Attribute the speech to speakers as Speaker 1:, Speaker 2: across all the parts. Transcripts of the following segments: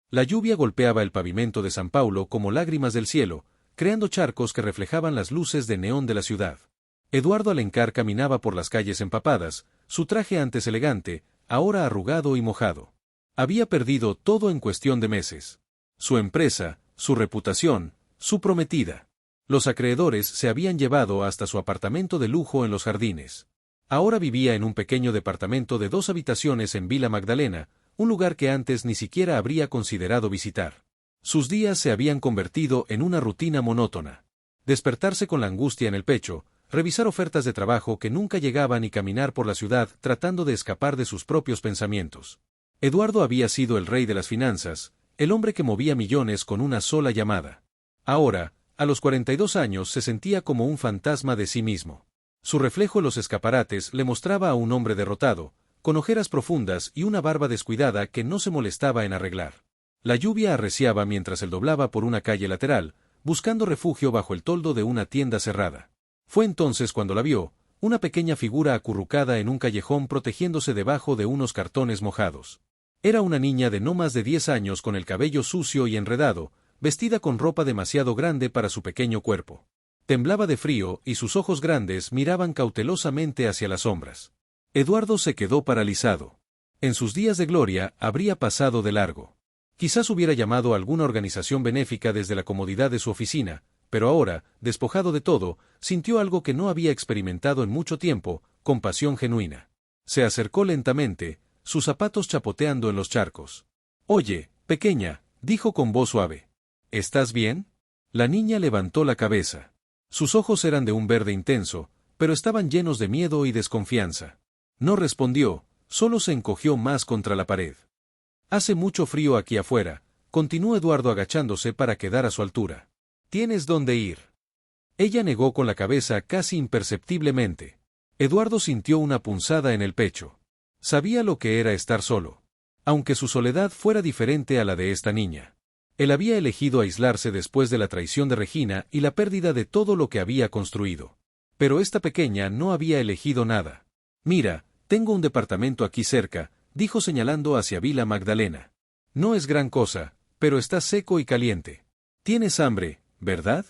Speaker 1: La lluvia golpeaba el pavimento de San Paulo como lágrimas del cielo, creando charcos que reflejaban las luces de neón de la ciudad. Eduardo Alencar caminaba por las calles empapadas, su traje antes elegante, ahora arrugado y mojado. Había perdido todo en cuestión de meses. Su empresa, su reputación, su prometida. Los acreedores se habían llevado hasta su apartamento de lujo en los Jardines. Ahora vivía en un pequeño departamento de 2 habitaciones en Vila Magdalena, un lugar que antes ni siquiera habría considerado visitar. Sus días se habían convertido en una rutina monótona. Despertarse con la angustia en el pecho, revisar ofertas de trabajo que nunca llegaban y caminar por la ciudad tratando de escapar de sus propios pensamientos. Eduardo había sido el rey de las finanzas, el hombre que movía millones con una sola llamada. Ahora, a los 42 años se sentía como un fantasma de sí mismo. Su reflejo en los escaparates le mostraba a un hombre derrotado, con ojeras profundas y una barba descuidada que no se molestaba en arreglar. La lluvia arreciaba mientras él doblaba por una calle lateral, buscando refugio bajo el toldo de una tienda cerrada. Fue entonces cuando la vio, una pequeña figura acurrucada en un callejón protegiéndose debajo de unos cartones mojados. Era una niña de no más de 10 años con el cabello sucio y enredado, vestida con ropa demasiado grande para su pequeño cuerpo. Temblaba de frío y sus ojos grandes miraban cautelosamente hacia las sombras. Eduardo se quedó paralizado. En sus días de gloria habría pasado de largo. Quizás hubiera llamado a alguna organización benéfica desde la comodidad de su oficina, pero ahora, despojado de todo, sintió algo que no había experimentado en mucho tiempo, compasión genuina. Se acercó lentamente, sus zapatos chapoteando en los charcos. «Oye, pequeña», dijo con voz suave. «¿Estás bien?» La niña levantó la cabeza. Sus ojos eran de un verde intenso, pero estaban llenos de miedo y desconfianza. No respondió, solo se encogió más contra la pared. «Hace mucho frío aquí afuera», continuó Eduardo agachándose para quedar a su altura. «¿Tienes dónde ir?» Ella negó con la cabeza casi imperceptiblemente. Eduardo sintió una punzada en el pecho. Sabía lo que era estar solo. Aunque su soledad fuera diferente a la de esta niña. Él había elegido aislarse después de la traición de Regina y la pérdida de todo lo que había construido. Pero esta pequeña no había elegido nada. «Mira, tengo un departamento aquí cerca», dijo señalando hacia Vila Magdalena. «No es gran cosa, pero está seco y caliente. Tienes hambre, ¿verdad?»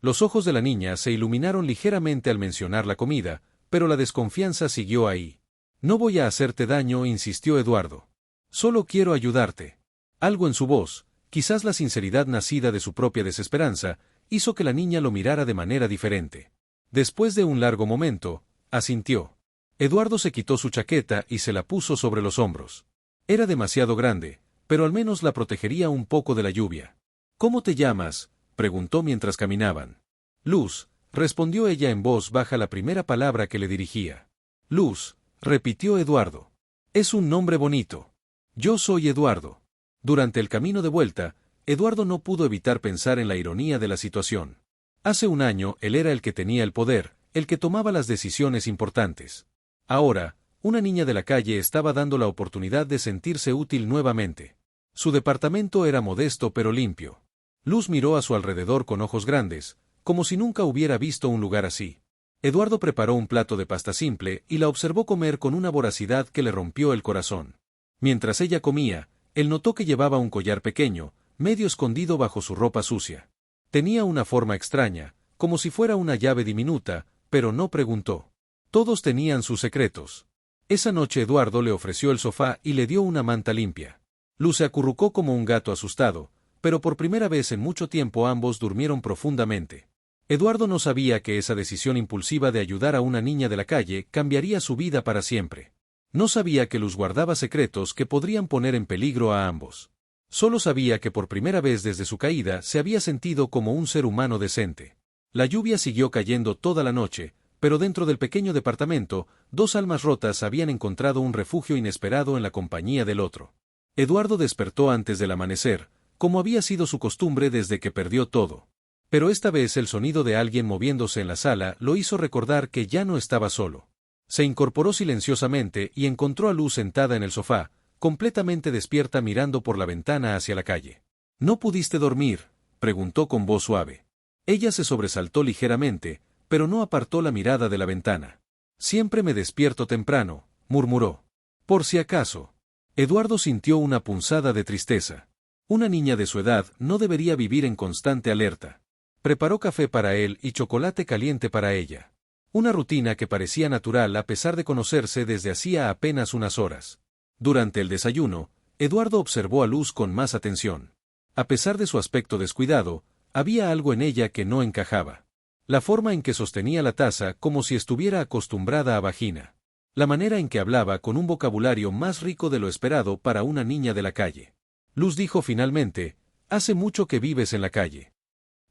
Speaker 1: Los ojos de la niña se iluminaron ligeramente al mencionar la comida, pero la desconfianza siguió ahí. «No voy a hacerte daño», insistió Eduardo. «Solo quiero ayudarte». Algo en su voz, quizás la sinceridad nacida de su propia desesperanza, hizo que la niña lo mirara de manera diferente. Después de un largo momento, asintió. Eduardo se quitó su chaqueta y se la puso sobre los hombros. Era demasiado grande, pero al menos la protegería un poco de la lluvia. «¿Cómo te llamas?», preguntó mientras caminaban. «Luz», respondió ella en voz baja la primera palabra que le dirigía. «Luz», repitió Eduardo. «Es un nombre bonito. Yo soy Eduardo». Durante el camino de vuelta, Eduardo no pudo evitar pensar en la ironía de la situación. Hace un año él era el que tenía el poder, el que tomaba las decisiones importantes. Ahora, una niña de la calle estaba dando la oportunidad de sentirse útil nuevamente. Su departamento era modesto pero limpio. Luz miró a su alrededor con ojos grandes, como si nunca hubiera visto un lugar así. Eduardo preparó un plato de pasta simple y la observó comer con una voracidad que le rompió el corazón. Mientras ella comía, él notó que llevaba un collar pequeño, medio escondido bajo su ropa sucia. Tenía una forma extraña, como si fuera una llave diminuta, pero no preguntó. Todos tenían sus secretos. Esa noche Eduardo le ofreció el sofá y le dio una manta limpia. Luz se acurrucó como un gato asustado, pero por primera vez en mucho tiempo ambos durmieron profundamente. Eduardo no sabía que esa decisión impulsiva de ayudar a una niña de la calle cambiaría su vida para siempre. No sabía que Luz guardaba secretos que podrían poner en peligro a ambos. Solo sabía que por primera vez desde su caída se había sentido como un ser humano decente. La lluvia siguió cayendo toda la noche, pero dentro del pequeño departamento, 2 almas rotas habían encontrado un refugio inesperado en la compañía del otro. Eduardo despertó antes del amanecer, como había sido su costumbre desde que perdió todo. Pero esta vez el sonido de alguien moviéndose en la sala lo hizo recordar que ya no estaba solo. Se incorporó silenciosamente y encontró a Luz sentada en el sofá, completamente despierta mirando por la ventana hacia la calle. «¿No pudiste dormir?», preguntó con voz suave. Ella se sobresaltó ligeramente, pero no apartó la mirada de la ventana. «Siempre me despierto temprano», murmuró. «Por si acaso». Eduardo sintió una punzada de tristeza. Una niña de su edad no debería vivir en constante alerta. Preparó café para él y chocolate caliente para ella. Una rutina que parecía natural a pesar de conocerse desde hacía apenas unas horas. Durante el desayuno, Eduardo observó a Luz con más atención. A pesar de su aspecto descuidado, había algo en ella que no encajaba. La forma en que sostenía la taza como si estuviera acostumbrada a vagina. La manera en que hablaba con un vocabulario más rico de lo esperado para una niña de la calle. Luz dijo finalmente, «Hace mucho que vives en la calle».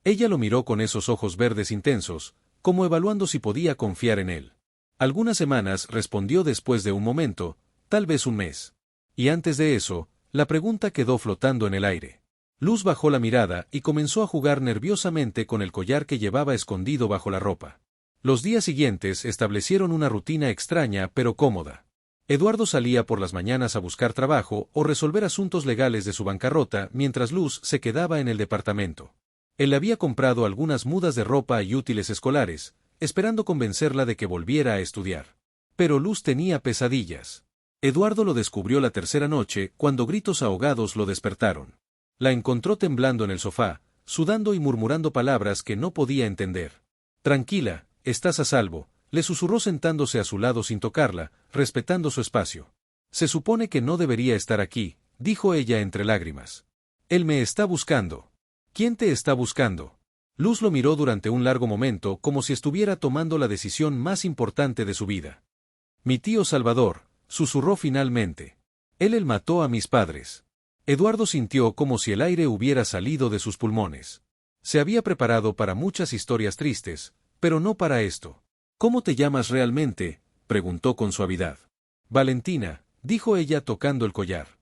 Speaker 1: Ella lo miró con esos ojos verdes intensos, como evaluando si podía confiar en él. Algunas semanas, respondió después de un momento, tal vez un mes. Y antes de eso, la pregunta quedó flotando en el aire. Luz bajó la mirada y comenzó a jugar nerviosamente con el collar que llevaba escondido bajo la ropa. Los días siguientes establecieron una rutina extraña pero cómoda. Eduardo salía por las mañanas a buscar trabajo o resolver asuntos legales de su bancarrota mientras Luz se quedaba en el departamento. Él había comprado algunas mudas de ropa y útiles escolares, esperando convencerla de que volviera a estudiar. Pero Luz tenía pesadillas. Eduardo lo descubrió la tercera noche cuando gritos ahogados lo despertaron. La encontró temblando en el sofá, sudando y murmurando palabras que no podía entender. «Tranquila, estás a salvo», le susurró sentándose a su lado sin tocarla, respetando su espacio. «Se supone que no debería estar aquí», dijo ella entre lágrimas. «Él me está buscando». «¿Quién te está buscando?» Luz lo miró durante un largo momento como si estuviera tomando la decisión más importante de su vida. «Mi tío Salvador», susurró finalmente. Él mató a mis padres». Eduardo sintió como si el aire hubiera salido de sus pulmones. Se había preparado para muchas historias tristes, pero no para esto. «¿Cómo te llamas realmente?», preguntó con suavidad. «Valentina», dijo ella tocando el collar.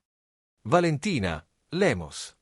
Speaker 2: «Valentina Lemos».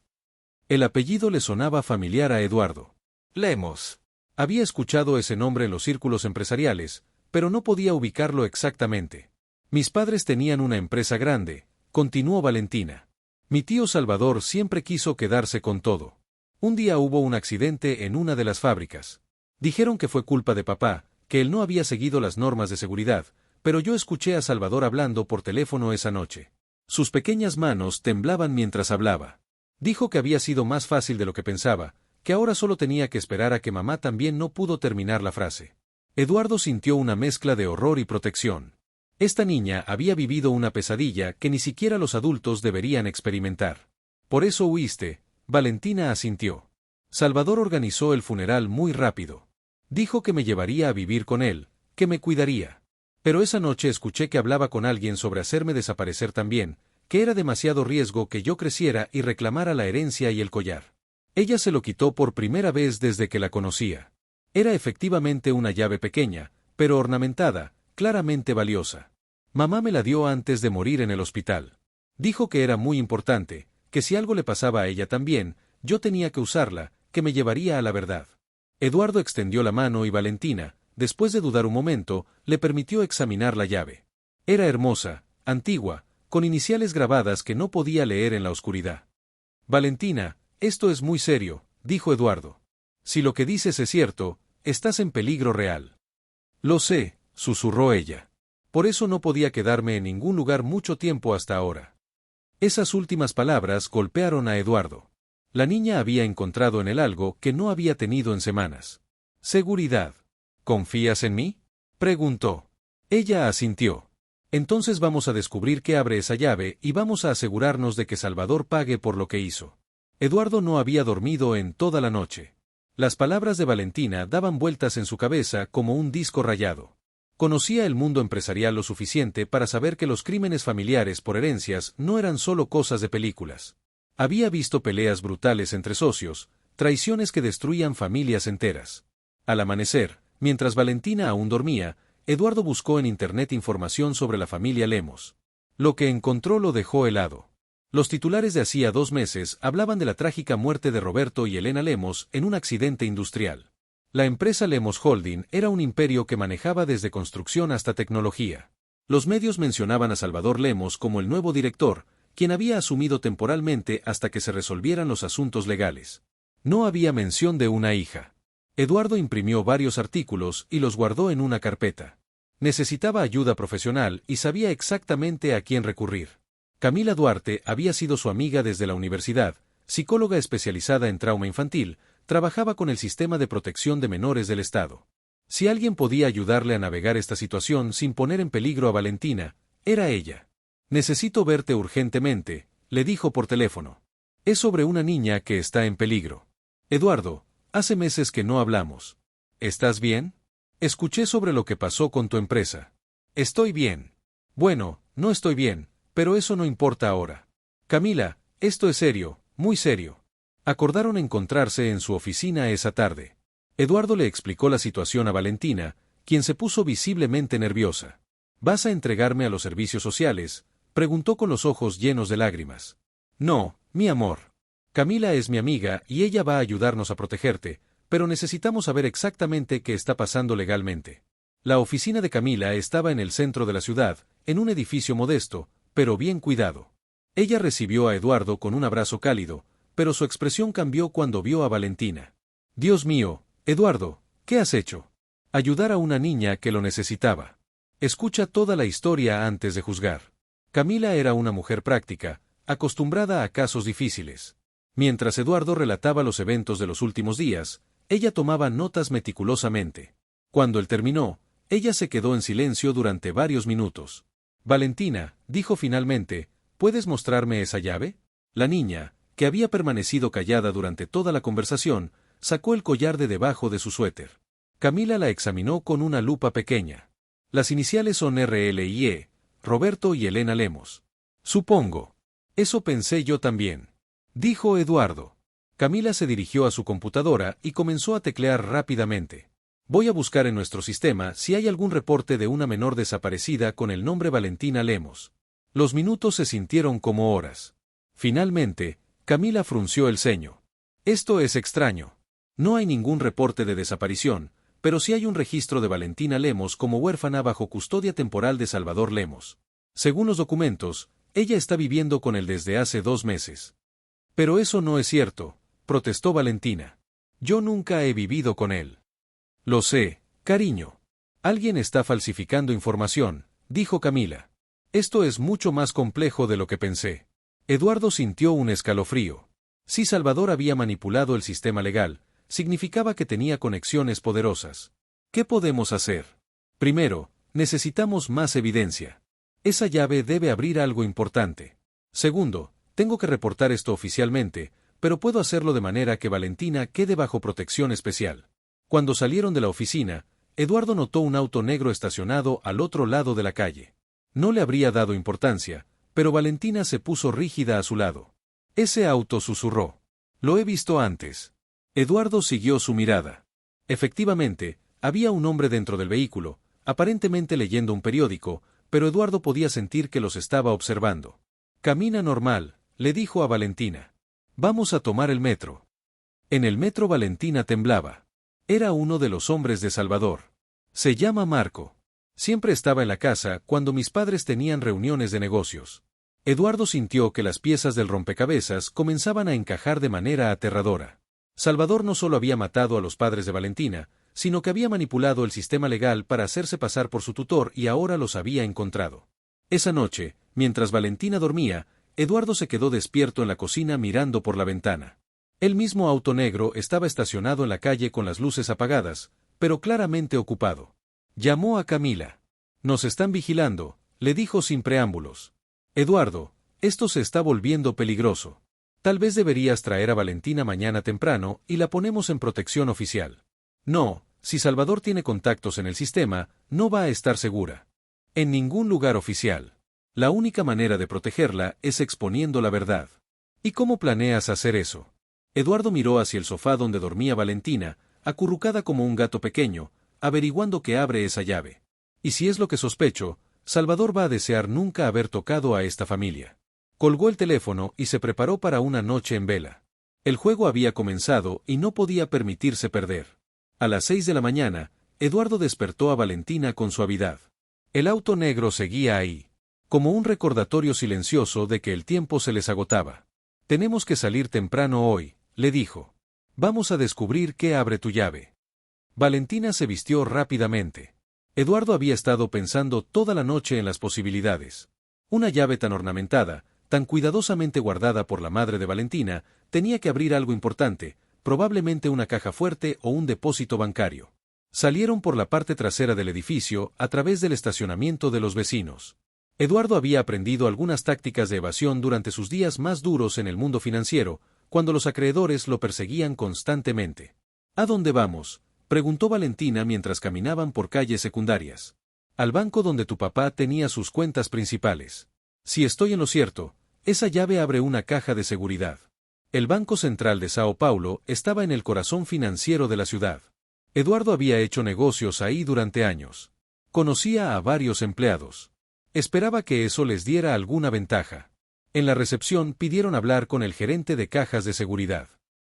Speaker 1: El apellido le sonaba familiar a Eduardo.
Speaker 2: Lemos.
Speaker 1: Había escuchado ese nombre en los círculos empresariales, pero no podía ubicarlo exactamente. «Mis padres tenían una empresa grande», continuó Valentina. «Mi tío Salvador siempre quiso quedarse con todo. Un día hubo un accidente en una de las fábricas. Dijeron que fue culpa de papá, que él no había seguido las normas de seguridad, pero yo escuché a Salvador hablando por teléfono esa noche. Sus pequeñas manos temblaban mientras hablaba. Dijo que había sido más fácil de lo que pensaba, que ahora solo tenía que esperar a que mamá también no pudo terminar la frase». Eduardo sintió una mezcla de horror y protección. Esta niña había vivido una pesadilla que ni siquiera los adultos deberían experimentar. «Por eso huiste», Valentina asintió. «Salvador organizó el funeral muy rápido. Dijo que me llevaría a vivir con él, que me cuidaría. Pero esa noche escuché que hablaba con alguien sobre hacerme desaparecer también, que era demasiado riesgo que yo creciera y reclamara la herencia y el collar. Ella se lo quitó por primera vez desde que la conocía. Era efectivamente una llave pequeña, pero ornamentada, claramente valiosa. Mamá me la dio antes de morir en el hospital. Dijo que era muy importante, que si algo le pasaba a ella también, yo tenía que usarla, que me llevaría a la verdad». Eduardo extendió la mano y Valentina, después de dudar un momento, le permitió examinar la llave. Era hermosa, antigua, con iniciales grabadas que no podía leer en la oscuridad. «Valentina, esto es muy serio», dijo Eduardo. «Si lo que dices es cierto, estás en peligro real». «Lo sé», susurró ella. «Por eso no podía quedarme en ningún lugar mucho tiempo hasta ahora». Esas últimas palabras golpearon a Eduardo. La niña había encontrado en él algo que no había tenido en semanas. «Seguridad». «¿Confías en mí?», preguntó. Ella asintió. «Entonces vamos a descubrir qué abre esa llave y vamos a asegurarnos de que Salvador pague por lo que hizo». Eduardo no había dormido en toda la noche. Las palabras de Valentina daban vueltas en su cabeza como un disco rayado. Conocía el mundo empresarial lo suficiente para saber que los crímenes familiares por herencias no eran solo cosas de películas. Había visto peleas brutales entre socios, traiciones que destruían familias enteras. Al amanecer, mientras Valentina aún dormía, Eduardo buscó en Internet información sobre la familia Lemos. Lo que encontró lo dejó helado. Los titulares de hacía 2 meses hablaban de la trágica muerte de Roberto y Elena Lemos en un accidente industrial. La empresa Lemos Holding era un imperio que manejaba desde construcción hasta tecnología. Los medios mencionaban a Salvador Lemos como el nuevo director, quien había asumido temporalmente hasta que se resolvieran los asuntos legales. No había mención de una hija. Eduardo imprimió varios artículos y los guardó en una carpeta. Necesitaba ayuda profesional y sabía exactamente a quién recurrir. Camila Duarte había sido su amiga desde la universidad, psicóloga especializada en trauma infantil, trabajaba con el Sistema de Protección de Menores del Estado. Si alguien podía ayudarle a navegar esta situación sin poner en peligro a Valentina, era ella. Necesito verte urgentemente, le dijo por teléfono. Es sobre una niña que está en peligro. Eduardo, hace meses que no hablamos. ¿Estás bien? Escuché sobre lo que pasó con tu empresa. Estoy bien. Bueno, no estoy bien, pero eso no importa ahora. Camila, esto es serio, muy serio. Acordaron encontrarse en su oficina esa tarde. Eduardo le explicó la situación a Valentina, quien se puso visiblemente nerviosa. ¿Vas a entregarme a los servicios sociales?, preguntó con los ojos llenos de lágrimas. No, mi amor. Camila es mi amiga y ella va a ayudarnos a protegerte, pero necesitamos saber exactamente qué está pasando legalmente. La oficina de Camila estaba en el centro de la ciudad, en un edificio modesto, pero bien cuidado. Ella recibió a Eduardo con un abrazo cálido, pero su expresión cambió cuando vio a Valentina. Dios mío, Eduardo, ¿qué has hecho? Ayudar a una niña que lo necesitaba. Escucha toda la historia antes de juzgar. Camila era una mujer práctica, acostumbrada a casos difíciles. Mientras Eduardo relataba los eventos de los últimos días, ella tomaba notas meticulosamente. Cuando él terminó, ella se quedó en silencio durante varios minutos. Valentina, dijo finalmente, ¿puedes mostrarme esa llave? La niña, que había permanecido callada durante toda la conversación, sacó el collar de debajo de su suéter. Camila la examinó con una lupa pequeña. Las iniciales son RL y E, Roberto y Elena Lemos. Supongo. Eso pensé yo también. Dijo Eduardo. Camila se dirigió a su computadora y comenzó a teclear rápidamente. Voy a buscar en nuestro sistema si hay algún reporte de una menor desaparecida con el nombre Valentina Lemos. Los minutos se sintieron como horas. Finalmente, Camila frunció el ceño. Esto es extraño. No hay ningún reporte de desaparición, pero sí hay un registro de Valentina Lemos como huérfana bajo custodia temporal de Salvador Lemos. Según los documentos, ella está viviendo con él desde hace 2 meses. Pero eso no es cierto, protestó Valentina. Yo nunca he vivido con él. Lo sé, cariño. Alguien está falsificando información, dijo Camila. Esto es mucho más complejo de lo que pensé. Eduardo sintió un escalofrío. Si Salvador había manipulado el sistema legal, significaba que tenía conexiones poderosas. ¿Qué podemos hacer? Primero, necesitamos más evidencia. Esa llave debe abrir algo importante. Segundo, tengo que reportar esto oficialmente, pero puedo hacerlo de manera que Valentina quede bajo protección especial. Cuando salieron de la oficina, Eduardo notó un auto negro estacionado al otro lado de la calle. No le habría dado importancia, pero Valentina se puso rígida a su lado. Ese auto, susurró. Lo he visto antes. Eduardo siguió su mirada. Efectivamente, había un hombre dentro del vehículo, aparentemente leyendo un periódico, pero Eduardo podía sentir que los estaba observando. Camina normal, le dijo a Valentina. Vamos a tomar el metro. En el metro Valentina temblaba. Era uno de los hombres de Salvador. Se llama Marco. Siempre estaba en la casa cuando mis padres tenían reuniones de negocios. Eduardo sintió que las piezas del rompecabezas comenzaban a encajar de manera aterradora. Salvador no solo había matado a los padres de Valentina, sino que había manipulado el sistema legal para hacerse pasar por su tutor y ahora los había encontrado. Esa noche, mientras Valentina dormía, Eduardo se quedó despierto en la cocina mirando por la ventana. El mismo auto negro estaba estacionado en la calle con las luces apagadas, pero claramente ocupado. Llamó a Camila. Nos están vigilando, le dijo sin preámbulos. Eduardo, esto se está volviendo peligroso. Tal vez deberías traer a Valentina mañana temprano y la ponemos en protección oficial. No, si Salvador tiene contactos en el sistema, no va a estar segura. En ningún lugar oficial. La única manera de protegerla es exponiendo la verdad. ¿Y cómo planeas hacer eso? Eduardo miró hacia el sofá donde dormía Valentina, acurrucada como un gato pequeño, averiguando qué abre esa llave. Y si es lo que sospecho, Salvador va a desear nunca haber tocado a esta familia. Colgó el teléfono y se preparó para una noche en vela. El juego había comenzado y no podía permitirse perder. A las 6 de la mañana, Eduardo despertó a Valentina con suavidad. El auto negro seguía ahí, como un recordatorio silencioso de que el tiempo se les agotaba. Tenemos que salir temprano hoy, le dijo. Vamos a descubrir qué abre tu llave. Valentina se vistió rápidamente. Eduardo había estado pensando toda la noche en las posibilidades. Una llave tan ornamentada, tan cuidadosamente guardada por la madre de Valentina, tenía que abrir algo importante, probablemente una caja fuerte o un depósito bancario. Salieron por la parte trasera del edificio, a través del estacionamiento de los vecinos. Eduardo había aprendido algunas tácticas de evasión durante sus días más duros en el mundo financiero, cuando los acreedores lo perseguían constantemente. ¿A dónde vamos?, preguntó Valentina mientras caminaban por calles secundarias. Al banco donde tu papá tenía sus cuentas principales. Si estoy en lo cierto, esa llave abre una caja de seguridad. El Banco Central de Sao Paulo estaba en el corazón financiero de la ciudad. Eduardo había hecho negocios ahí durante años. Conocía a varios empleados. Esperaba que eso les diera alguna ventaja. En la recepción pidieron hablar con el gerente de cajas de seguridad.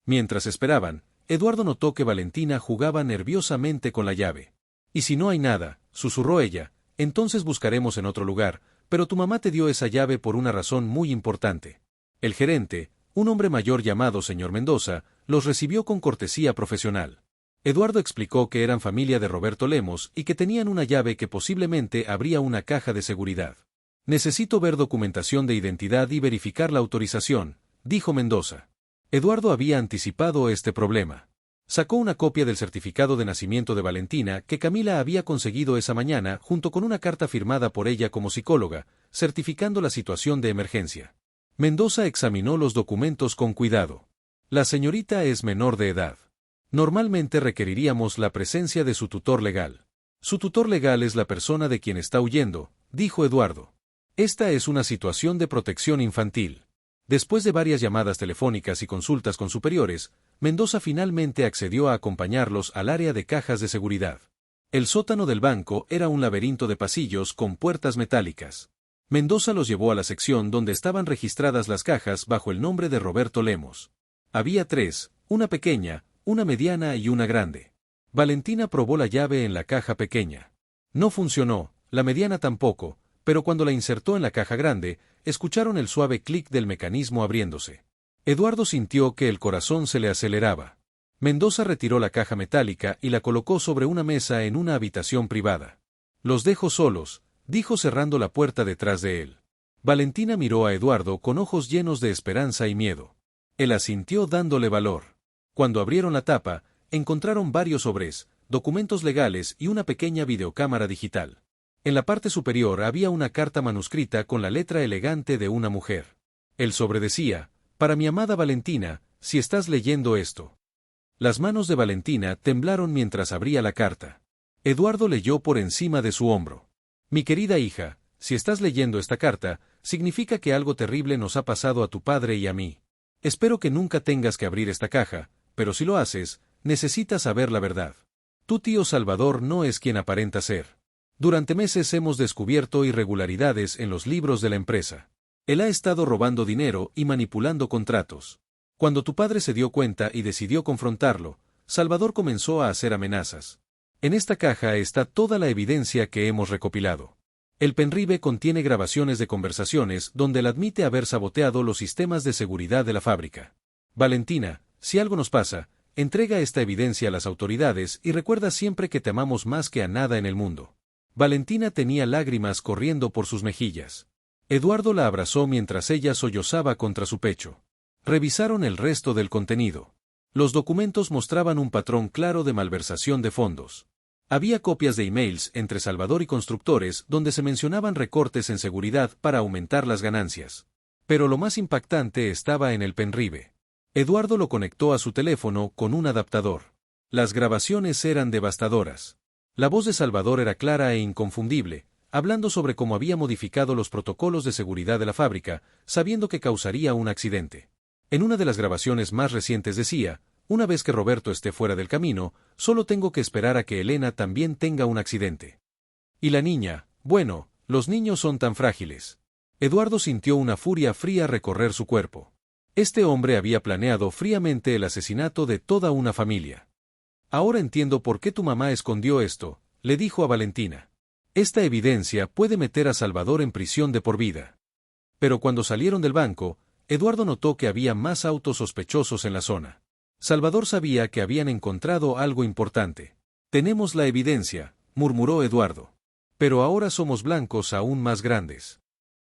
Speaker 1: Mientras esperaban, Eduardo notó que Valentina jugaba nerviosamente con la llave. «Y si no hay nada», susurró ella, «entonces buscaremos en otro lugar, pero tu mamá te dio esa llave por una razón muy importante». El gerente, un hombre mayor llamado señor Mendoza, los recibió con cortesía profesional. Eduardo explicó que eran familia de Roberto Lemos y que tenían una llave que posiblemente abría una caja de seguridad. «Necesito ver documentación de identidad y verificar la autorización», dijo Mendoza. Eduardo había anticipado este problema. Sacó una copia del certificado de nacimiento de Valentina que Camila había conseguido esa mañana junto con una carta firmada por ella como psicóloga, certificando la situación de emergencia. Mendoza examinó los documentos con cuidado. La señorita es menor de edad. Normalmente requeriríamos la presencia de su tutor legal. Su tutor legal es la persona de quien está huyendo, dijo Eduardo. Esta es una situación de protección infantil. Después de varias llamadas telefónicas y consultas con superiores, Mendoza finalmente accedió a acompañarlos al área de cajas de seguridad. El sótano del banco era un laberinto de pasillos con puertas metálicas. Mendoza los llevó a la sección donde estaban registradas las cajas bajo el nombre de Roberto Lemos. Había 3, una pequeña, una mediana y una grande. Valentina probó la llave en la caja pequeña. No funcionó, la mediana tampoco, pero cuando la insertó en la caja grande, escucharon el suave clic del mecanismo abriéndose. Eduardo sintió que el corazón se le aceleraba. Mendoza retiró la caja metálica y la colocó sobre una mesa en una habitación privada. «Los dejo solos», dijo cerrando la puerta detrás de él. Valentina miró a Eduardo con ojos llenos de esperanza y miedo. Él asintió dándole valor. Cuando abrieron la tapa, encontraron varios sobres, documentos legales y una pequeña videocámara digital. En la parte superior había una carta manuscrita con la letra elegante de una mujer. El sobre decía: «Para mi amada Valentina, si estás leyendo esto». Las manos de Valentina temblaron mientras abría la carta. Eduardo leyó por encima de su hombro. «Mi querida hija, si estás leyendo esta carta, significa que algo terrible nos ha pasado a tu padre y a mí. Espero que nunca tengas que abrir esta caja, pero si lo haces, necesitas saber la verdad. Tu tío Salvador no es quien aparenta ser. Durante meses hemos descubierto irregularidades en los libros de la empresa. Él ha estado robando dinero y manipulando contratos. Cuando tu padre se dio cuenta y decidió confrontarlo, Salvador comenzó a hacer amenazas. En esta caja está toda la evidencia que hemos recopilado. El pendrive contiene grabaciones de conversaciones donde él admite haber saboteado los sistemas de seguridad de la fábrica. Valentina, si algo nos pasa, entrega esta evidencia a las autoridades y recuerda siempre que te amamos más que a nada en el mundo». Valentina tenía lágrimas corriendo por sus mejillas. Eduardo la abrazó mientras ella sollozaba contra su pecho. Revisaron el resto del contenido. Los documentos mostraban un patrón claro de malversación de fondos. Había copias de emails entre Salvador y constructores donde se mencionaban recortes en seguridad para aumentar las ganancias. Pero lo más impactante estaba en el pendrive. Eduardo lo conectó a su teléfono con un adaptador. Las grabaciones eran devastadoras. La voz de Salvador era clara e inconfundible, hablando sobre cómo había modificado los protocolos de seguridad de la fábrica, sabiendo que causaría un accidente. En una de las grabaciones más recientes decía: «Una vez que Roberto esté fuera del camino, solo tengo que esperar a que Elena también tenga un accidente». Y la niña, bueno, los niños son tan frágiles. Eduardo sintió una furia fría recorrer su cuerpo. Este hombre había planeado fríamente el asesinato de toda una familia. «Ahora entiendo por qué tu mamá escondió esto», le dijo a Valentina. «Esta evidencia puede meter a Salvador en prisión de por vida». Pero cuando salieron del banco, Eduardo notó que había más autos sospechosos en la zona. Salvador sabía que habían encontrado algo importante. «Tenemos la evidencia», murmuró Eduardo. «Pero ahora somos blancos aún más grandes».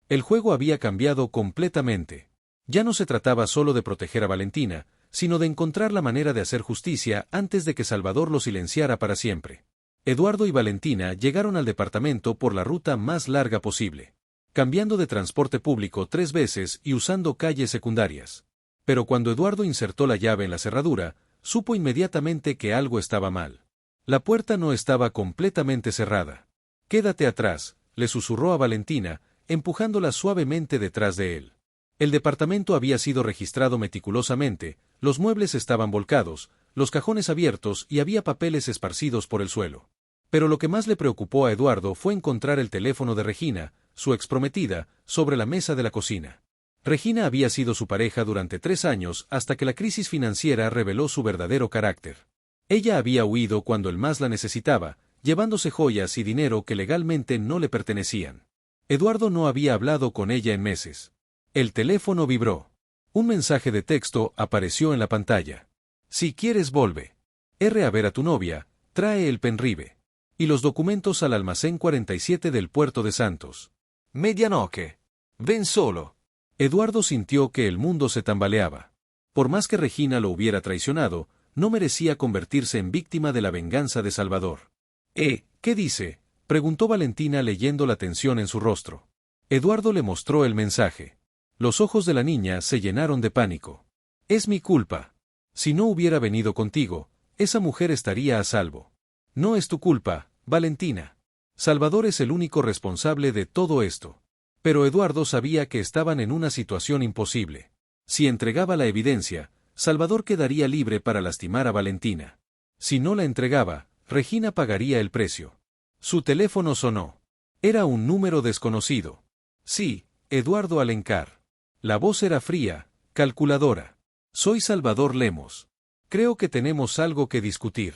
Speaker 1: El juego había cambiado completamente. Ya no se trataba solo de proteger a Valentina, sino de encontrar la manera de hacer justicia antes de que Salvador lo silenciara para siempre. Eduardo y Valentina llegaron al departamento por la ruta más larga posible, cambiando de transporte público 3 veces y usando calles secundarias. Pero cuando Eduardo insertó la llave en la cerradura, supo inmediatamente que algo estaba mal. La puerta no estaba completamente cerrada. «Quédate atrás», le susurró a Valentina, empujándola suavemente detrás de él. El departamento había sido registrado meticulosamente, los muebles estaban volcados, los cajones abiertos y había papeles esparcidos por el suelo. Pero lo que más le preocupó a Eduardo fue encontrar el teléfono de Regina, su exprometida, sobre la mesa de la cocina. Regina había sido su pareja durante 3 años hasta que la crisis financiera reveló su verdadero carácter. Ella había huido cuando él más la necesitaba, llevándose joyas y dinero que legalmente no le pertenecían. Eduardo no había hablado con ella en meses. El teléfono vibró. Un mensaje de texto apareció en la pantalla. «Si quieres vuelve. A ver a tu novia, trae el penribe. Y los documentos al almacén 47 del puerto de Santos.
Speaker 2: Medianoche. Ven solo».
Speaker 1: Eduardo sintió que el mundo se tambaleaba. Por más que Regina lo hubiera traicionado, no merecía convertirse en víctima de la venganza de Salvador. ¿Qué dice?», preguntó Valentina leyendo la tensión en su rostro. Eduardo le mostró el mensaje. Los ojos de la niña se llenaron de pánico. «Es mi culpa. Si no hubiera venido contigo, esa mujer estaría a salvo». «No es tu culpa, Valentina. Salvador es el único responsable de todo esto». Pero Eduardo sabía que estaban en una situación imposible. Si entregaba la evidencia, Salvador quedaría libre para lastimar a Valentina. Si no la entregaba, Regina pagaría el precio. Su teléfono sonó. Era un número desconocido. «Sí, Eduardo Alencar». La voz era fría, calculadora. «Soy Salvador Lemos. Creo que tenemos algo que discutir.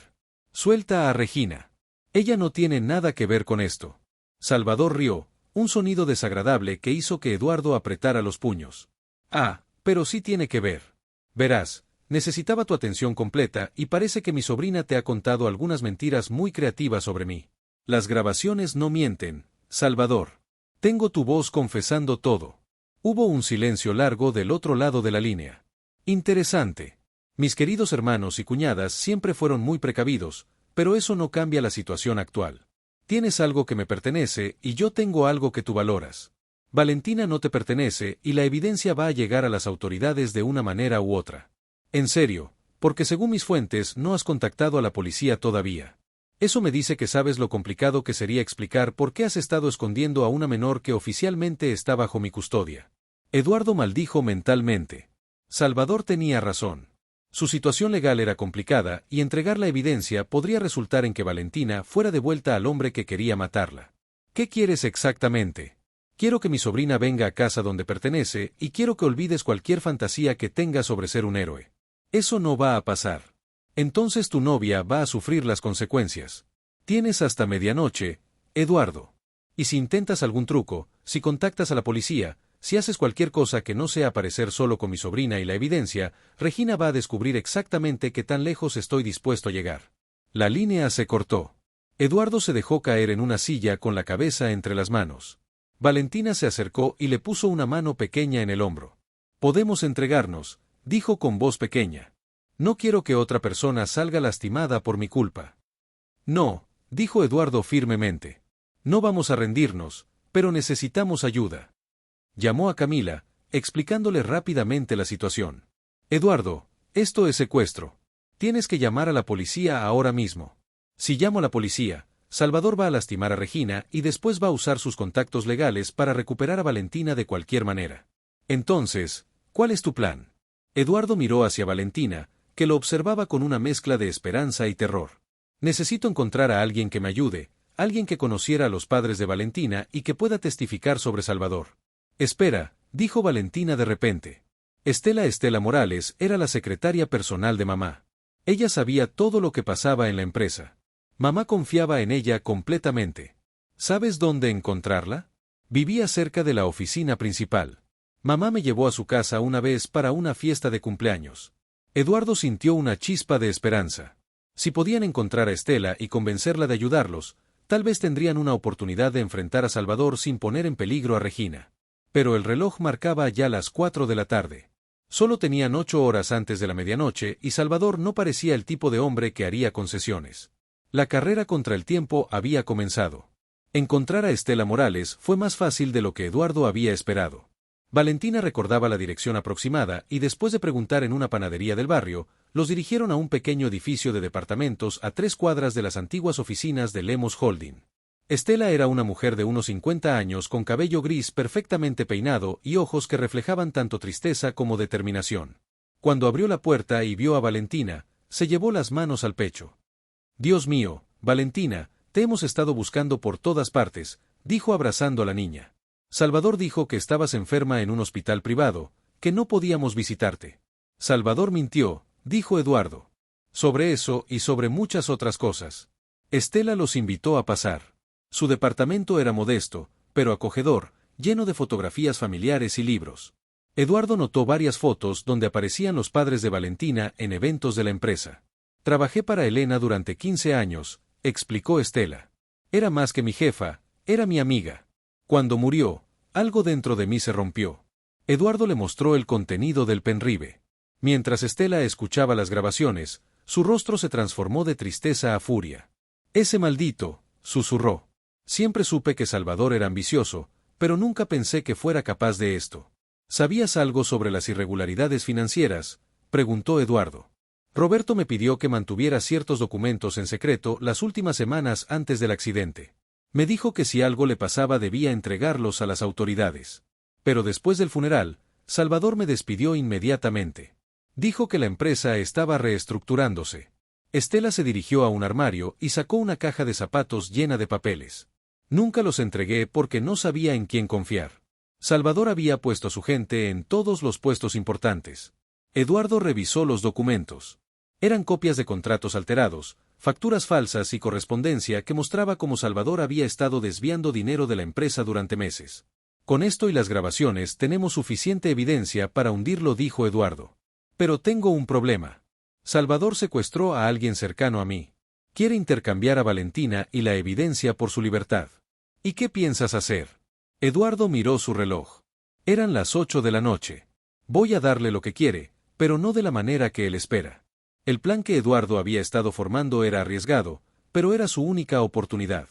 Speaker 1: Suelta a Regina. Ella no tiene nada que ver con esto». Salvador rió, un sonido desagradable que hizo que Eduardo apretara los puños. «Ah, pero sí tiene que ver. Verás, necesitaba tu atención completa y parece que mi sobrina te ha contado algunas mentiras muy creativas sobre mí. Las grabaciones no mienten, Salvador. Tengo tu voz confesando todo». Hubo un silencio largo del otro lado de la línea. «Interesante. Mis queridos hermanos y cuñadas siempre fueron muy precavidos, pero eso no cambia la situación actual. Tienes algo que me pertenece y yo tengo algo que tú valoras. Valentina no te pertenece y la evidencia va a llegar a las autoridades de una manera u otra. En serio, porque según mis fuentes no has contactado a la policía todavía. Eso me dice que sabes lo complicado que sería explicar por qué has estado escondiendo a una menor que oficialmente está bajo mi custodia». Eduardo maldijo mentalmente. Salvador tenía razón. Su situación legal era complicada y entregar la evidencia podría resultar en que Valentina fuera devuelta al hombre que quería matarla. «¿Qué quieres exactamente?». «Quiero que mi sobrina venga a casa donde pertenece y quiero que olvides cualquier fantasía que tenga sobre ser un héroe». «Eso no va a pasar. Entonces tu novia va a sufrir las consecuencias. Tienes hasta medianoche, Eduardo. Y si intentas algún truco, si contactas a la policía, si haces cualquier cosa que no sea aparecer solo con mi sobrina y la evidencia, Regina va a descubrir exactamente qué tan lejos estoy dispuesto a llegar». La línea se cortó. Eduardo se dejó caer en una silla con la cabeza entre las manos. Valentina se acercó y le puso una mano pequeña en el hombro. «Podemos entregarnos», dijo con voz pequeña. «No quiero que otra persona salga lastimada por mi culpa». «No», dijo Eduardo firmemente. «No vamos a rendirnos, pero necesitamos ayuda». Llamó a Camila, explicándole rápidamente la situación. «Eduardo, esto es secuestro. Tienes que llamar a la policía ahora mismo. Si llamo a la policía, Salvador va a lastimar a Regina y después va a usar sus contactos legales para recuperar a Valentina de cualquier manera. Entonces, ¿cuál es tu plan?». Eduardo miró hacia Valentina, que lo observaba con una mezcla de esperanza y terror. «Necesito encontrar a alguien que me ayude, alguien que conociera a los padres de Valentina y que pueda testificar sobre Salvador». «Espera», dijo Valentina de repente. Estela Morales era la secretaria personal de mamá. Ella sabía todo lo que pasaba en la empresa. Mamá confiaba en ella completamente. ¿Sabes dónde encontrarla? Vivía cerca de la oficina principal. Mamá me llevó a su casa una vez para una fiesta de cumpleaños. Eduardo sintió una chispa de esperanza. Si podían encontrar a Estela y convencerla de ayudarlos, tal vez tendrían una oportunidad de enfrentar a Salvador sin poner en peligro a Regina. Pero el reloj marcaba ya las 4 de la tarde. Solo tenían 8 horas antes de la medianoche y Salvador no parecía el tipo de hombre que haría concesiones. La carrera contra el tiempo había comenzado. Encontrar a Estela Morales fue más fácil de lo que Eduardo había esperado. Valentina recordaba la dirección aproximada y después de preguntar en una panadería del barrio, los dirigieron a un pequeño edificio de departamentos a 3 cuadras de las antiguas oficinas de Lemos Holding. Estela era una mujer de unos 50 años con cabello gris perfectamente peinado y ojos que reflejaban tanto tristeza como determinación. Cuando abrió la puerta y vio a Valentina, se llevó las manos al pecho. «Dios mío, Valentina, te hemos estado buscando por todas partes», dijo abrazando a la niña. Salvador dijo que estabas enferma en un hospital privado, que no podíamos visitarte. Salvador mintió, dijo Eduardo. Sobre eso y sobre muchas otras cosas. Estela los invitó a pasar. Su departamento era modesto, pero acogedor, lleno de fotografías familiares y libros. Eduardo notó varias fotos donde aparecían los padres de Valentina en eventos de la empresa. Trabajé para Elena durante 15 años, explicó Estela. Era más que mi jefa, era mi amiga. Cuando murió, algo dentro de mí se rompió. Eduardo le mostró el contenido del pendrive. Mientras Estela escuchaba las grabaciones, su rostro se transformó de tristeza a furia. «Ese maldito», susurró. «Siempre supe que Salvador era ambicioso, pero nunca pensé que fuera capaz de esto». «¿Sabías algo sobre las irregularidades financieras?», preguntó Eduardo. «Roberto me pidió que mantuviera ciertos documentos en secreto las últimas semanas antes del accidente. Me dijo que si algo le pasaba debía entregarlos a las autoridades. Pero después del funeral, Salvador me despidió inmediatamente. Dijo que la empresa estaba reestructurándose». Estela se dirigió a un armario y sacó una caja de zapatos llena de papeles. «Nunca los entregué porque no sabía en quién confiar. Salvador había puesto a su gente en todos los puestos importantes». Eduardo revisó los documentos. Eran copias de contratos alterados, facturas falsas y correspondencia que mostraba cómo Salvador había estado desviando dinero de la empresa durante meses. «Con esto y las grabaciones tenemos suficiente evidencia para hundirlo», dijo Eduardo. «Pero tengo un problema. Salvador secuestró a alguien cercano a mí. Quiere intercambiar a Valentina y la evidencia por su libertad. ¿Y qué piensas hacer?» Eduardo miró su reloj. Eran las 8 de la noche. «Voy a darle lo que quiere, pero no de la manera que él espera». El plan que Eduardo había estado formando era arriesgado, pero era su única oportunidad.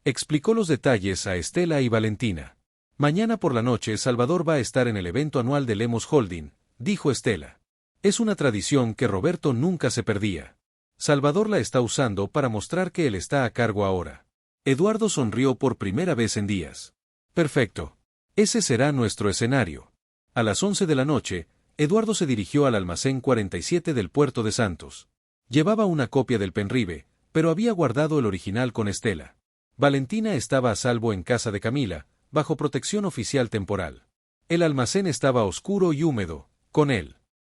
Speaker 1: Explicó los detalles a Estela y Valentina. «Mañana por la noche Salvador va a estar en el evento anual de Lemos Holding», dijo Estela. «Es una tradición que Roberto nunca se perdía. Salvador la está usando para mostrar que él está a cargo ahora». Eduardo sonrió por primera vez en días. «Perfecto. Ese será nuestro escenario». A las 11 de la noche, Eduardo se dirigió al almacén 47 del puerto de Santos. Llevaba una copia del pendrive, pero había guardado el original con Estela. Valentina estaba a salvo en casa de Camila, bajo protección oficial temporal. El almacén estaba oscuro y húmedo, con el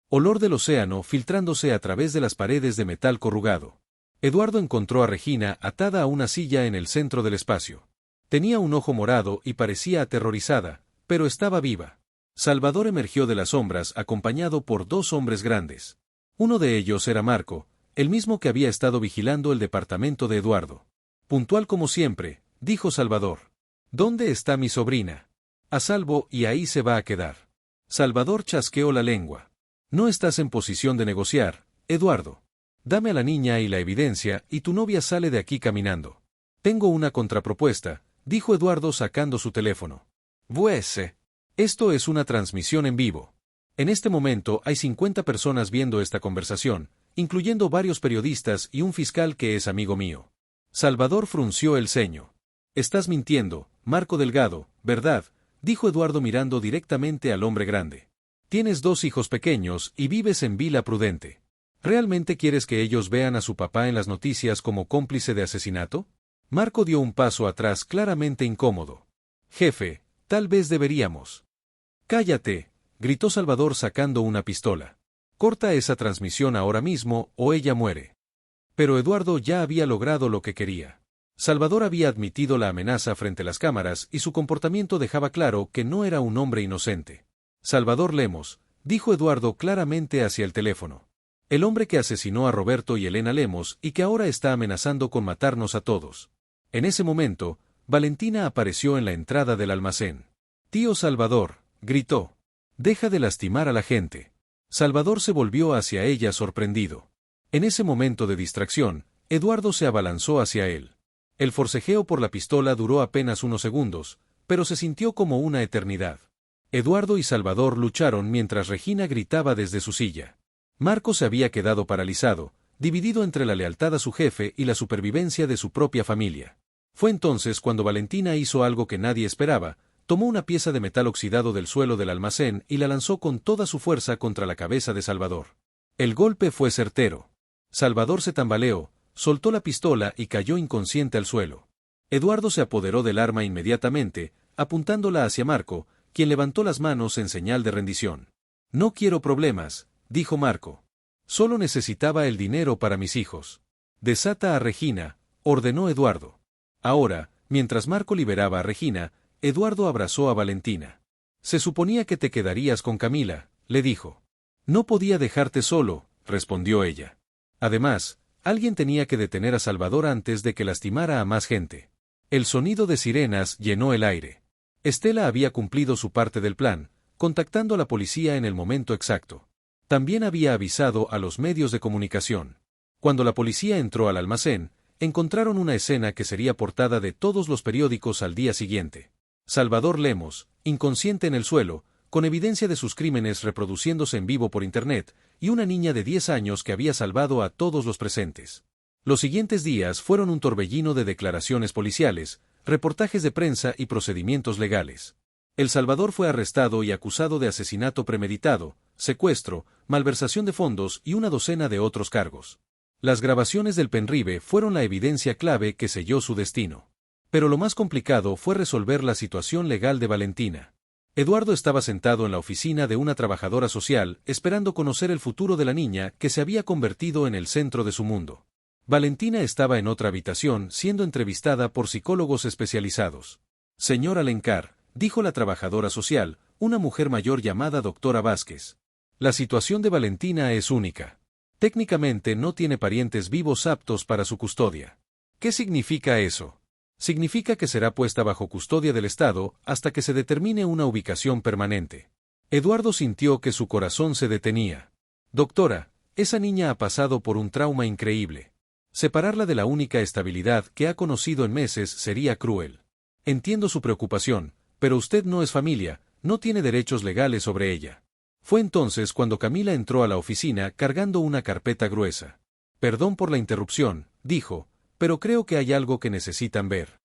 Speaker 1: olor del océano filtrándose a través de las paredes de metal corrugado. Eduardo encontró a Regina atada a una silla en el centro del espacio. Tenía un ojo morado y parecía aterrorizada, pero estaba viva. Salvador emergió de las sombras acompañado por 2 hombres grandes. Uno de ellos era Marco, el mismo que había estado vigilando el departamento de Eduardo. «Puntual como siempre», dijo Salvador. «¿Dónde está mi sobrina?» «A salvo y ahí se va a quedar». Salvador chasqueó la lengua. «No estás en posición de negociar, Eduardo. Dame a la niña y la evidencia y tu novia sale de aquí caminando». «Tengo una contrapropuesta», dijo Eduardo sacando su teléfono. «VS. Esto es una transmisión en vivo. En este momento hay 50 personas viendo esta conversación, incluyendo varios periodistas y un fiscal que es amigo mío». Salvador frunció el ceño. «Estás mintiendo, Marco Delgado, ¿verdad?», dijo Eduardo mirando directamente al hombre grande. «Tienes 2 hijos pequeños y vives en Vila Prudente. ¿Realmente quieres que ellos vean a su papá en las noticias como cómplice de asesinato?». Marco dio un paso atrás claramente incómodo. «Jefe, tal vez deberíamos». «Cállate», gritó Salvador sacando una pistola. «Corta esa transmisión ahora mismo o ella muere». Pero Eduardo ya había logrado lo que quería. Salvador había admitido la amenaza frente a las cámaras y su comportamiento dejaba claro que no era un hombre inocente. «Salvador Lemos», dijo Eduardo claramente hacia el teléfono. «El hombre que asesinó a Roberto y Elena Lemos y que ahora está amenazando con matarnos a todos». En ese momento, Valentina apareció en la entrada del almacén. Tío Salvador, gritó. Deja de lastimar a la gente. Salvador se volvió hacia ella sorprendido. En ese momento de distracción, Eduardo se abalanzó hacia él. El forcejeo por la pistola duró apenas unos segundos, pero se sintió como una eternidad. Eduardo y Salvador lucharon mientras Regina gritaba desde su silla. Marco se había quedado paralizado, dividido entre la lealtad a su jefe y la supervivencia de su propia familia. Fue entonces cuando Valentina hizo algo que nadie esperaba, tomó una pieza de metal oxidado del suelo del almacén y la lanzó con toda su fuerza contra la cabeza de Salvador. El golpe fue certero. Salvador se tambaleó, soltó la pistola y cayó inconsciente al suelo. Eduardo se apoderó del arma inmediatamente, apuntándola hacia Marco, quien levantó las manos en señal de rendición. No quiero problemas, dijo Marco. Solo necesitaba el dinero para mis hijos. Desata a Regina, ordenó Eduardo. Ahora, mientras Marco liberaba a Regina, Eduardo abrazó a Valentina. Se suponía que te quedarías con Camila, le dijo. No podía dejarte solo, respondió ella. Además, alguien tenía que detener a Salvador antes de que lastimara a más gente. El sonido de sirenas llenó el aire. Estela había cumplido su parte del plan, contactando a la policía en el momento exacto. También había avisado a los medios de comunicación. Cuando la policía entró al almacén, encontraron una escena que sería portada de todos los periódicos al día siguiente. Salvador Lemos, inconsciente en el suelo, con evidencia de sus crímenes reproduciéndose en vivo por internet, y una niña de 10 años que había salvado a todos los presentes. Los siguientes días fueron un torbellino de declaraciones policiales, reportajes de prensa y procedimientos legales. El Salvador fue arrestado y acusado de asesinato premeditado, secuestro, malversación de fondos y una docena de otros cargos. Las grabaciones del penrive fueron la evidencia clave que selló su destino. Pero lo más complicado fue resolver la situación legal de Valentina. Eduardo estaba sentado en la oficina de una trabajadora social, esperando conocer el futuro de la niña que se había convertido en el centro de su mundo. Valentina estaba en otra habitación siendo entrevistada por psicólogos especializados. Señor Alencar, dijo la trabajadora social, una mujer mayor llamada doctora Vázquez. La situación de Valentina es única. Técnicamente no tiene parientes vivos aptos para su custodia. ¿Qué significa eso? Significa que será puesta bajo custodia del Estado hasta que se determine una ubicación permanente. Eduardo sintió que su corazón se detenía. Doctora, esa niña ha pasado por un trauma increíble. Separarla de la única estabilidad que ha conocido en meses sería cruel. Entiendo su preocupación, pero usted no es familia, no tiene derechos legales sobre ella. Fue entonces cuando Camila entró a la oficina cargando una carpeta gruesa. Perdón por la interrupción, dijo, pero creo que hay algo que necesitan ver.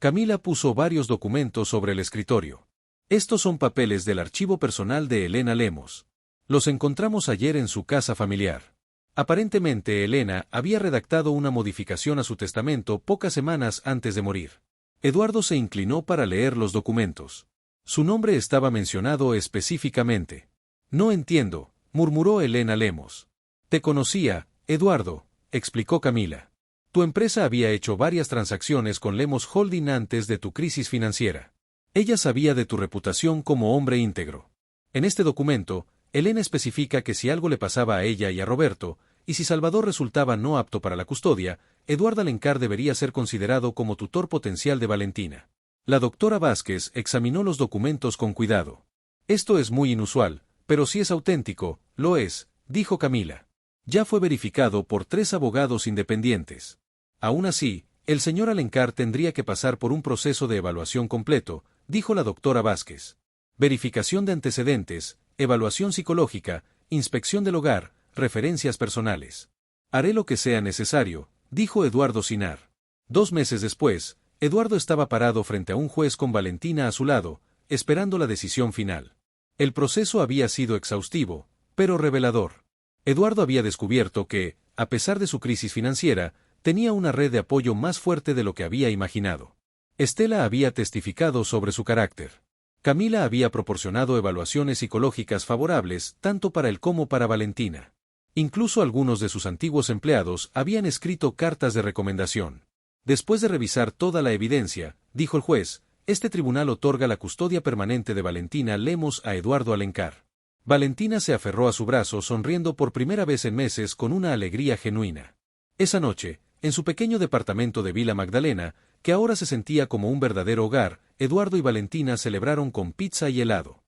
Speaker 1: Camila puso varios documentos sobre el escritorio. Estos son papeles del archivo personal de Elena Lemos. Los encontramos ayer en su casa familiar. Aparentemente Elena había redactado una modificación a su testamento pocas semanas antes de morir. Eduardo se inclinó para leer los documentos. Su nombre estaba mencionado específicamente. No entiendo, murmuró Elena Lemos. Te conocía, Eduardo, explicó Camila. Tu empresa había hecho varias transacciones con Lemos Holding antes de tu crisis financiera. Ella sabía de tu reputación como hombre íntegro. En este documento, Elena especifica que si algo le pasaba a ella y a Roberto, y si Salvador resultaba no apto para la custodia, Eduardo Alencar debería ser considerado como tutor potencial de Valentina. La doctora Vázquez examinó los documentos con cuidado. Esto es muy inusual, pero si es auténtico, lo es, dijo Camila. Ya fue verificado por 3 abogados independientes. Aún así, el señor Alencar tendría que pasar por un proceso de evaluación completo, dijo la doctora Vázquez. Verificación de antecedentes, evaluación psicológica, inspección del hogar, referencias personales. Haré lo que sea necesario, dijo Eduardo Sinar. 2 meses después, Eduardo estaba parado frente a un juez con Valentina a su lado, esperando la decisión final. El proceso había sido exhaustivo, pero revelador. Eduardo había descubierto que, a pesar de su crisis financiera, tenía una red de apoyo más fuerte de lo que había imaginado. Estela había testificado sobre su carácter. Camila había proporcionado evaluaciones psicológicas favorables tanto para él como para Valentina. Incluso algunos de sus antiguos empleados habían escrito cartas de recomendación. Después de revisar toda la evidencia, dijo el juez, este tribunal otorga la custodia permanente de Valentina Lemos a Eduardo Alencar. Valentina se aferró a su brazo sonriendo por primera vez en meses con una alegría genuina. Esa noche, en su pequeño departamento de Vila Magdalena, que ahora se sentía como un verdadero hogar, Eduardo y Valentina celebraron con pizza y helado.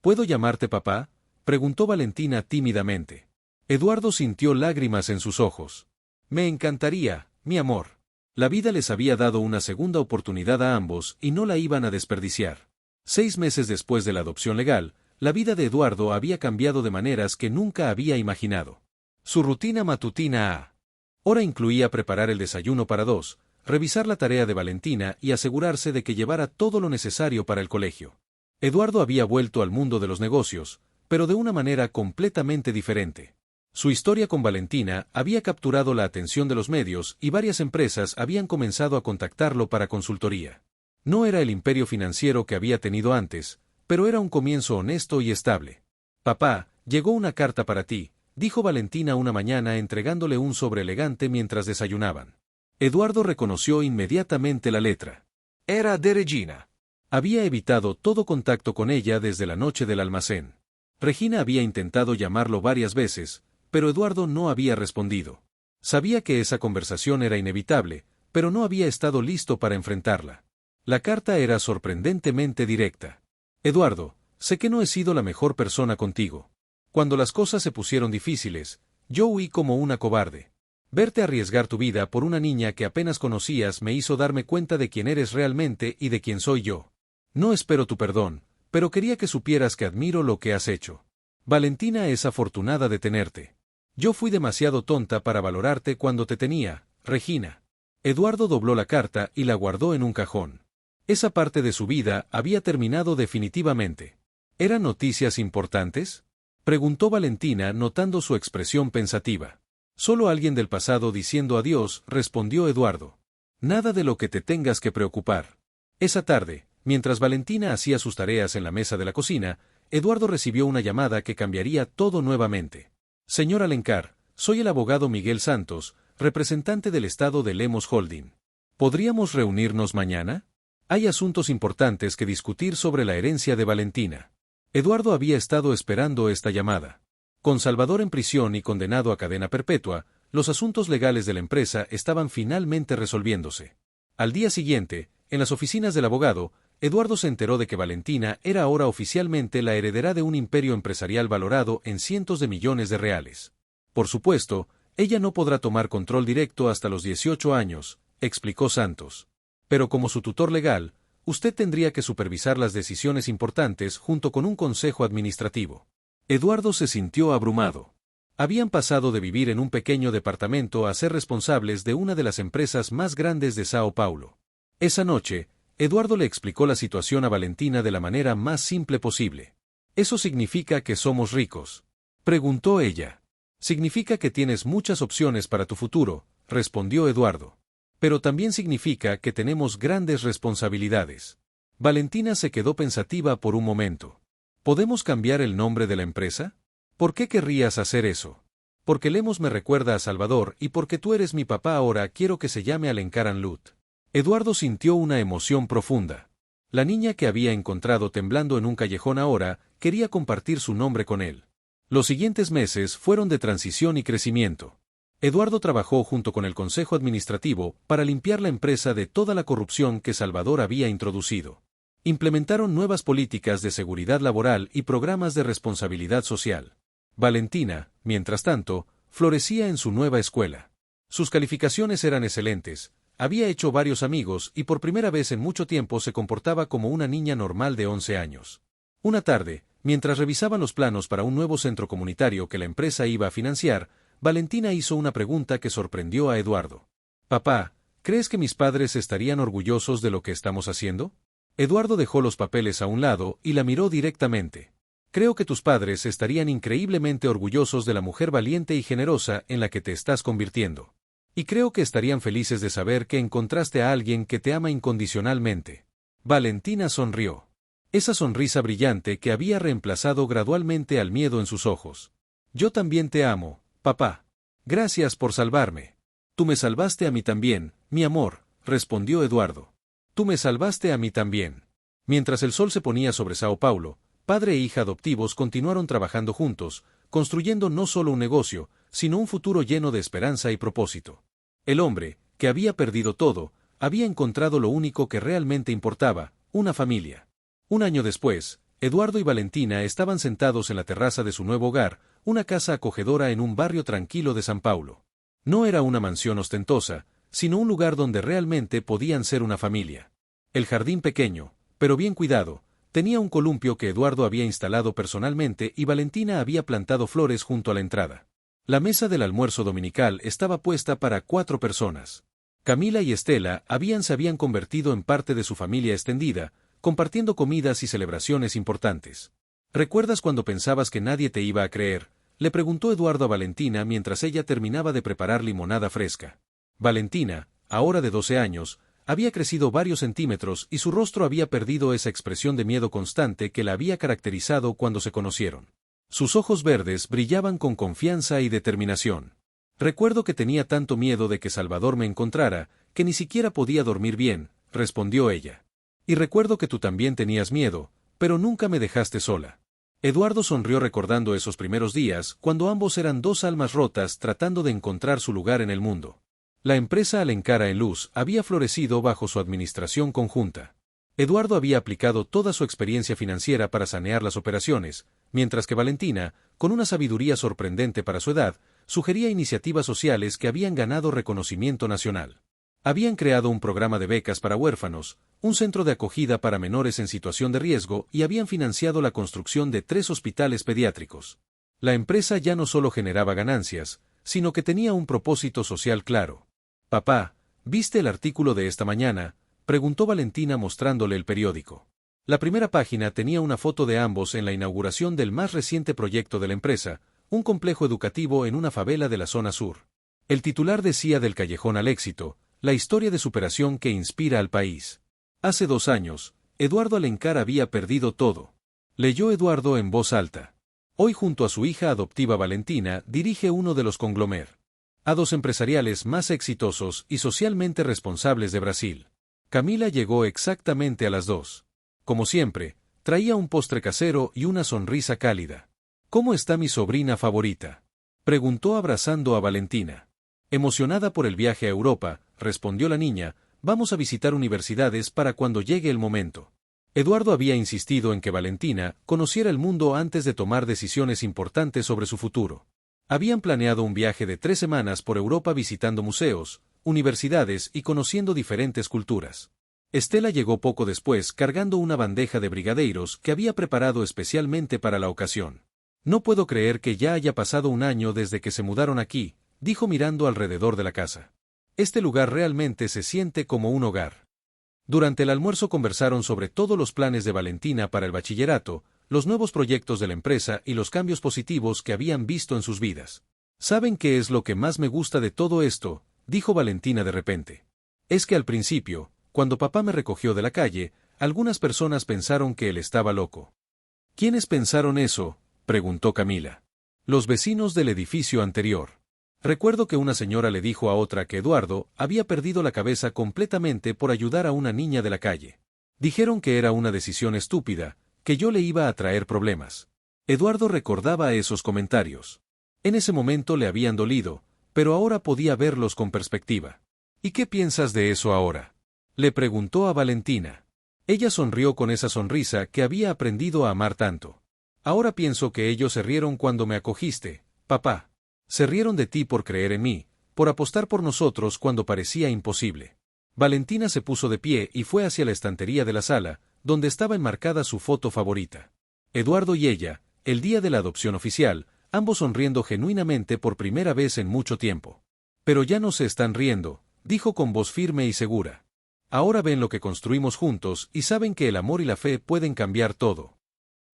Speaker 1: ¿Puedo llamarte papá?, preguntó Valentina tímidamente. Eduardo sintió lágrimas en sus ojos. Me encantaría, mi amor. La vida les había dado una segunda oportunidad a ambos y no la iban a desperdiciar. 6 meses después de la adopción legal, la vida de Eduardo había cambiado de maneras que nunca había imaginado. Su rutina matutina ahora incluía preparar el desayuno para 2, revisar la tarea de Valentina y asegurarse de que llevara todo lo necesario para el colegio. Eduardo había vuelto al mundo de los negocios, pero de una manera completamente diferente. Su historia con Valentina había capturado la atención de los medios y varias empresas habían comenzado a contactarlo para consultoría. No era el imperio financiero que había tenido antes, pero era un comienzo honesto y estable. Papá, llegó una carta para ti, dijo Valentina una mañana entregándole un sobre elegante mientras desayunaban. Eduardo reconoció inmediatamente la letra.
Speaker 2: Era de Regina.
Speaker 1: Había evitado todo contacto con ella desde la noche del almacén. Regina había intentado llamarlo varias veces, pero Eduardo no había respondido. Sabía que esa conversación era inevitable, pero no había estado listo para enfrentarla. La carta era sorprendentemente directa. Eduardo, sé que no he sido la mejor persona contigo. Cuando las cosas se pusieron difíciles, yo huí como una cobarde. Verte arriesgar tu vida por una niña que apenas conocías me hizo darme cuenta de quién eres realmente y de quién soy yo. No espero tu perdón, pero quería que supieras que admiro lo que has hecho. Valentina es afortunada de tenerte. Yo fui demasiado tonta para valorarte cuando te tenía, Regina. Eduardo dobló la carta y la guardó en un cajón. Esa parte de su vida había terminado definitivamente. ¿Eran noticias importantes?, preguntó Valentina notando su expresión pensativa. Solo alguien del pasado diciendo adiós, respondió Eduardo. Nada de lo que te tengas que preocupar. Esa tarde, mientras Valentina hacía sus tareas en la mesa de la cocina, Eduardo recibió una llamada que cambiaría todo nuevamente. Señor Alencar, soy el abogado Miguel Santos, representante del estado de Lemos Holding. ¿Podríamos reunirnos mañana? Hay asuntos importantes que discutir sobre la herencia de Valentina. Eduardo había estado esperando esta llamada. Con Salvador en prisión y condenado a cadena perpetua, los asuntos legales de la empresa estaban finalmente resolviéndose. Al día siguiente, en las oficinas del abogado, Eduardo se enteró de que Valentina era ahora oficialmente la heredera de un imperio empresarial valorado en cientos de millones de reales. Por supuesto, ella no podrá tomar control directo hasta los 18 años, explicó Santos. Pero como su tutor legal, usted tendría que supervisar las decisiones importantes junto con un consejo administrativo. Eduardo se sintió abrumado. Habían pasado de vivir en un pequeño departamento a ser responsables de una de las empresas más grandes de Sao Paulo. Esa noche, Eduardo le explicó la situación a Valentina de la manera más simple posible. ¿Eso significa que somos ricos?, preguntó ella. Significa que tienes muchas opciones para tu futuro, respondió Eduardo. Pero también significa que tenemos grandes responsabilidades. Valentina se quedó pensativa por un momento. ¿Podemos cambiar el nombre de la empresa? ¿Por qué querrías hacer eso? Porque Lemos me recuerda a Salvador y porque tú eres mi papá ahora quiero que se llame Alencar Lut. Eduardo sintió una emoción profunda. La niña que había encontrado temblando en un callejón ahora quería compartir su nombre con él. Los siguientes meses fueron de transición y crecimiento. Eduardo trabajó junto con el Consejo Administrativo para limpiar la empresa de toda la corrupción que Salvador había introducido. Implementaron nuevas políticas de seguridad laboral y programas de responsabilidad social. Valentina, mientras tanto, florecía en su nueva escuela. Sus calificaciones eran excelentes, había hecho varios amigos y por primera vez en mucho tiempo se comportaba como una niña normal de 11 años. Una tarde, mientras revisaban los planos para un nuevo centro comunitario que la empresa iba a financiar, Valentina hizo una pregunta que sorprendió a Eduardo. «Papá, ¿crees que mis padres estarían orgullosos de lo que estamos haciendo?» Eduardo dejó los papeles a un lado y la miró directamente. «Creo que tus padres estarían increíblemente orgullosos de la mujer valiente y generosa en la que te estás convirtiendo. Y creo que estarían felices de saber que encontraste a alguien que te ama incondicionalmente». Valentina sonrió. Esa sonrisa brillante que había reemplazado gradualmente al miedo en sus ojos. «Yo también te amo, papá. Gracias por salvarme». «Tú me salvaste a mí también, mi amor», respondió Eduardo. «Tú me salvaste a mí también». Mientras el sol se ponía sobre Sao Paulo, padre e hija adoptivos continuaron trabajando juntos, construyendo no solo un negocio, sino un futuro lleno de esperanza y propósito. El hombre, que había perdido todo, había encontrado lo único que realmente importaba, una familia. Un año después, Eduardo y Valentina estaban sentados en la terraza de su nuevo hogar, una casa acogedora en un barrio tranquilo de San Paulo. No era una mansión ostentosa, sino un lugar donde realmente podían ser una familia. El jardín pequeño, pero bien cuidado, tenía un columpio que Eduardo había instalado personalmente y Valentina había plantado flores junto a la entrada. La mesa del almuerzo dominical estaba puesta para 4 personas. Camila y Estela se habían convertido en parte de su familia extendida, compartiendo comidas y celebraciones importantes. ¿Recuerdas cuando pensabas que nadie te iba a creer?, le preguntó Eduardo a Valentina mientras ella terminaba de preparar limonada fresca. Valentina, ahora de 12 años, había crecido varios centímetros y su rostro había perdido esa expresión de miedo constante que la había caracterizado cuando se conocieron. Sus ojos verdes brillaban con confianza y determinación. Recuerdo que tenía tanto miedo de que Salvador me encontrara, que ni siquiera podía dormir bien, respondió ella. Y recuerdo que tú también tenías miedo, pero nunca me dejaste sola. Eduardo sonrió recordando esos primeros días, cuando ambos eran 2 almas rotas tratando de encontrar su lugar en el mundo. La empresa Alencara en Luz había florecido bajo su administración conjunta. Eduardo había aplicado toda su experiencia financiera para sanear las operaciones, mientras que Valentina, con una sabiduría sorprendente para su edad, sugería iniciativas sociales que habían ganado reconocimiento nacional. Habían creado un programa de becas para huérfanos, un centro de acogida para menores en situación de riesgo y habían financiado la construcción de 3 hospitales pediátricos. La empresa ya no solo generaba ganancias, sino que tenía un propósito social claro. «Papá, ¿viste el artículo de esta mañana?», preguntó Valentina mostrándole el periódico. La primera página tenía una foto de ambos en la inauguración del más reciente proyecto de la empresa, un complejo educativo en una favela de la zona sur. El titular decía del callejón al éxito, la historia de superación que inspira al país. Hace 2 años, Eduardo Alencar había perdido todo. Leyó Eduardo en voz alta. Hoy junto a su hija adoptiva Valentina dirige uno de los conglomerados empresariales más exitosos y socialmente responsables de Brasil. Camila llegó exactamente a las 2. Como siempre, traía un postre casero y una sonrisa cálida. «¿Cómo está mi sobrina favorita?», preguntó abrazando a Valentina. Emocionada por el viaje a Europa, respondió la niña, «vamos a visitar universidades para cuando llegue el momento». Eduardo había insistido en que Valentina conociera el mundo antes de tomar decisiones importantes sobre su futuro. Habían planeado un viaje de 3 semanas por Europa visitando museos, universidades y conociendo diferentes culturas. Estela llegó poco después cargando una bandeja de brigadeiros que había preparado especialmente para la ocasión. «No puedo creer que ya haya pasado 1 año desde que se mudaron aquí», dijo mirando alrededor de la casa. «Este lugar realmente se siente como un hogar». Durante el almuerzo conversaron sobre todos los planes de Valentina para el bachillerato, los nuevos proyectos de la empresa y los cambios positivos que habían visto en sus vidas. «¿Saben qué es lo que más me gusta de todo esto?», dijo Valentina de repente. «Es que al principio, cuando papá me recogió de la calle, algunas personas pensaron que él estaba loco». «¿Quiénes pensaron eso?», preguntó Camila. «Los vecinos del edificio anterior. Recuerdo que una señora le dijo a otra que Eduardo había perdido la cabeza completamente por ayudar a una niña de la calle. Dijeron que era una decisión estúpida, que yo le iba a traer problemas». Eduardo recordaba esos comentarios. En ese momento le habían dolido, pero ahora podía verlos con perspectiva. «¿Y qué piensas de eso ahora?», le preguntó a Valentina. Ella sonrió con esa sonrisa que había aprendido a amar tanto. «Ahora pienso que ellos se rieron cuando me acogiste, papá. Se rieron de ti por creer en mí, por apostar por nosotros cuando parecía imposible». Valentina se puso de pie y fue hacia la estantería de la sala, donde estaba enmarcada su foto favorita. Eduardo y ella, el día de la adopción oficial, ambos sonriendo genuinamente por primera vez en mucho tiempo. «Pero ya no se están riendo», dijo con voz firme y segura. «Ahora ven lo que construimos juntos y saben que el amor y la fe pueden cambiar todo».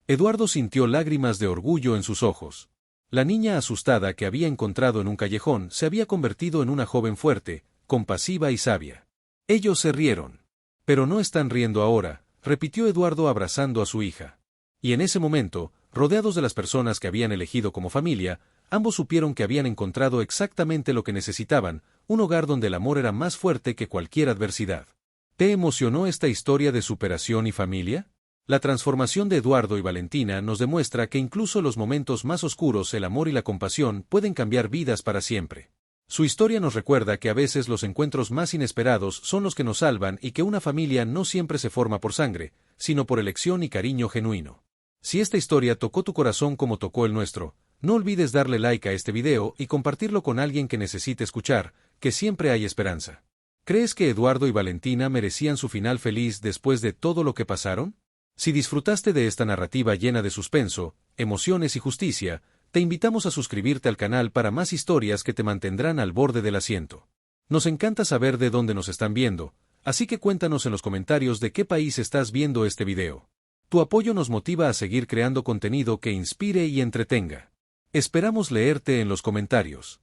Speaker 1: Eduardo sintió lágrimas de orgullo en sus ojos. La niña asustada que había encontrado en un callejón se había convertido en una joven fuerte, compasiva y sabia. Ellos se rieron. «Pero no están riendo ahora», repitió Eduardo abrazando a su hija. Y en ese momento, rodeados de las personas que habían elegido como familia, ambos supieron que habían encontrado exactamente lo que necesitaban, un hogar donde el amor era más fuerte que cualquier adversidad. ¿Te emocionó esta historia de superación y familia? La transformación de Eduardo y Valentina nos demuestra que incluso en los momentos más oscuros el amor y la compasión pueden cambiar vidas para siempre. Su historia nos recuerda que a veces los encuentros más inesperados son los que nos salvan y que una familia no siempre se forma por sangre, sino por elección y cariño genuino. Si esta historia tocó tu corazón como tocó el nuestro, no olvides darle like a este video y compartirlo con alguien que necesite escuchar, que siempre hay esperanza. ¿Crees que Eduardo y Valentina merecían su final feliz después de todo lo que pasaron? Si disfrutaste de esta narrativa llena de suspenso, emociones y justicia, te invitamos a suscribirte al canal para más historias que te mantendrán al borde del asiento. Nos encanta saber de dónde nos están viendo, así que cuéntanos en los comentarios de qué país estás viendo este video. Tu apoyo nos motiva a seguir creando contenido que inspire y entretenga. Esperamos leerte en los comentarios.